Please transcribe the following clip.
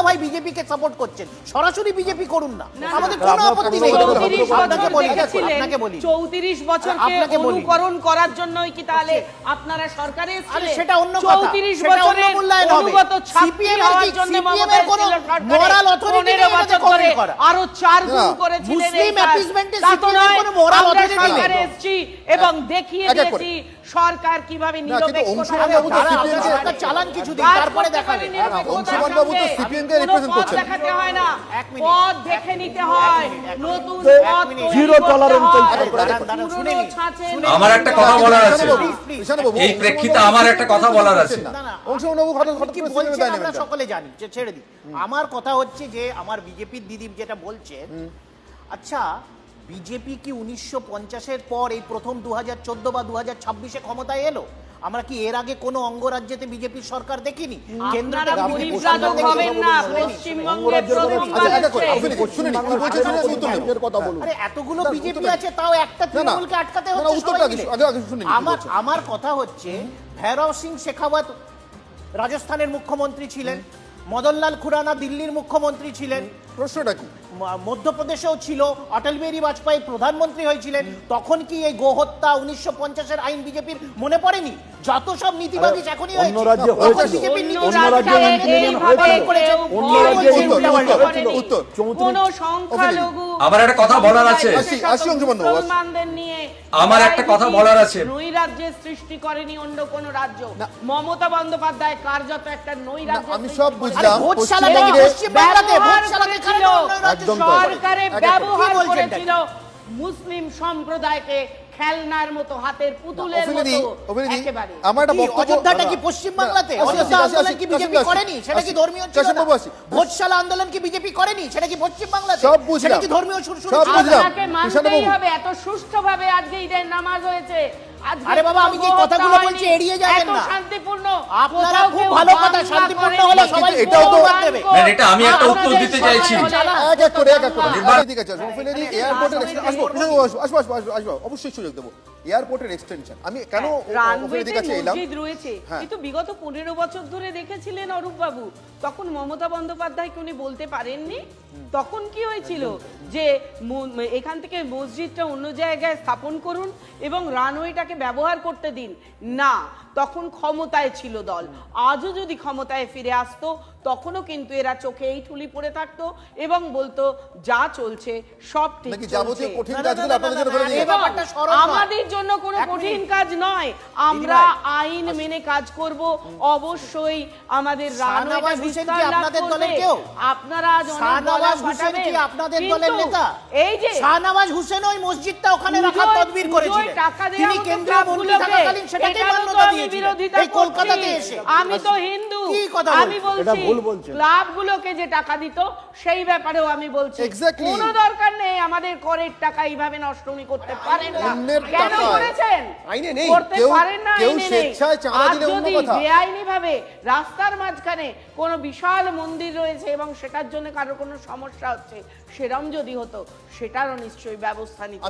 ভাই বিজেপি কে সাপোর্ট করছেন, সরাসরি বিজেপি করুন না, আমাদের কোনো আপত্তি নেই। আপনাকে বলি 34 বছরকে অনুকরণ করার জন্যই কি তাহলে আপনারা সরকারে আরে সেটা অন্য কথা, 34 বছরের অনুগত ছাত্রী হওয়ার জন্য মমতা কোনো মোরাল অথরিটি নেই আমাদের করে আরো 4 গুণ করেছিলেন। মুসলিম অ্যাপিসমেন্টে সিপিএম কোনো মোরাল অথরিটি নেই এবং দেখিয়ে দিয়েছি সরকার কিভাবে নিরপেক্ষ সরকার চালান কিছু দিন তারপরে দেখাবেন। অংশুমান বাবু তো সিপিএম কে রিপ্রেজেন্ট করছেন, দেখাতে হয় না, পথ দেখে নিতে হয়, নতুন পথ জিরো টলারেন্স। আমার একটা কথা বলার আছে, এই প্রেক্ষিতে আমার একটা কথা বলার আছে। অংশুমান বাবু হঠাৎ কি বলছেন আমরা সকলে জানি, ছেড়ে দিই। আমার কথা হচ্ছে যে আমার বিজেপির দিদি যেটা বলছেন, আচ্ছা বিজেপি কি 1950-এর পর এই প্রথম 2014 বা 2026-এ ক্ষমতায় এলো? আমরা কি এর আগে কোনো অঙ্গরাজ্যেতে বিজেপির সরকার দেখিনি? কেন্দ্রে বিজেপি সরকার হবেন না, পশ্চিমবঙ্গে আরে এতগুলো বিজেপি আছে, তাও একটা তৃণমূলকে আটকাতে হচ্ছে। আমার কথা হচ্ছে ভৈরব সিং শেখাওয়াত রাজস্থানের মুখ্যমন্ত্রী ছিলেন, মদনলাল খুরানা দিল্লির মুখ্যমন্ত্রী ছিলেন, প্রশ্নটা কি মধ্যপ্রদেশেও ছিল, অটল বিহারী বাজপেয়ী প্রধানমন্ত্রী হয়েছিলেন, তখন কি এই গোহত্যা 1950-এর আইন বিজেপির মনে পড়েনি? যত সব নীতিবাদী এখনই অন্য রাজ্যে হয়েছিল, অন্য রাজ্যে কোন সংখ্যালঘু আমার একটা কথা বলার আছে, মুসলমানদের নিয়ে আমার একটা কথা বলার আছে। নই রাজ্যের সৃষ্টি করেনি অন্য কোন রাজ্য। মমতা বন্দ্যোপাধ্যায় কার্যত একটা নই রাজ্য, আমি সব বুঝলাম, সরকারে ব্যবহার করেছিল মুসলিম সম্প্রদায়কে খেলনার মতো, হাতের পুতুলের মতো। একেবারে আমার একটা বক্তব্য, অযোধ্যাটা কি পশ্চিম বাংলাতে? অযোধ্যা আন্দোলন কি বিজেপি করেনি? সেটা কি ধর্মীয় ছিল না? ভোজশালা আন্দোলন কি বিজেপি করেনি? সেটা কি পশ্চিম বাংলাতে? সব বুঝলাম, সেটা কি ধর্মীয় শুরু? আপনাকে মানতেই হবে, এত সুষ্ঠুভাবে আজকে ঈদের নামাজ হয়েছে। আরে বাবা, আমি যে কথাগুলো বলছি এড়িয়ে যাবেন না, শান্তিপূর্ণ। আপনারা খুব ভালো কথা, শান্তিপূর্ণ হলে সবাই এটাও তো দেবে। এটা আমি একটা উত্তর দিতে চাইছি। অবশ্যই সুযোগ দেবো। এয়ারপোর্টের এক্সটেনশন আমি কেন মসজিদ রয়েছে, কিন্তু বিগত 15 বছর ধরে দেখেছিলেন অরূপ বাবু, তখন মমতা বন্দ্যোপাধ্যায়কে উনি বলতে পারেননি? তখন কি হয়েছিল যে এখান থেকে মসজিদটা অন্য জায়গায় স্থাপন করুন এবং রানওয়েটাকে ব্যবহার করতে দিন না, তখন ক্ষমতায় ছিল দল। আজও যদি ক্ষমতায় ফিরে আসতো তখনও কিন্তু এরা চোখে এই ঠুলি পড়ে থাকতো এবং বলতো যা চলছে সব ঠিক চলছে। আমাদের জন্য কোনো কঠিন কাজ নয়, আমরা আইন মেনে কাজ করব। অবশ্যই আমাদের রানওয়েটা বিস্তার লাভ করবে। আপনারা আপনাদের দলের নেতা এই যে শাহনওয়াজ হোসেন ওই মসজিদটা ওখানে রাখার তদবির করেছিলেন, তিনি কেন্দ্রীয় মন্ত্রী থাকাকালীন সেটাকে মান্যতা দিয়েছিলেন এই কলকাতাতে এসে। আমি তো হিন্দু, আমি বলছি ক্লাবগুলোকে যে টাকা দিত সেই ব্যাপারেও আমি বলছি কোনো দরকার নেই, আমাদের করের টাকা এইভাবে নষ্ট উনি করতে পারেন না। কেন করেছেন? করতে পারেন না, আইনে নেই। আর যদি বেআইনি ভাবে রাস্তার মাঝখানে কোনো বিশাল মন্দির রয়েছে এবং সেটার জন্য কারো কোনো সমস্যা হচ্ছে, সেরকম যদি হতো সেটারও নিশ্চয়ই ব্যবস্থা নিত।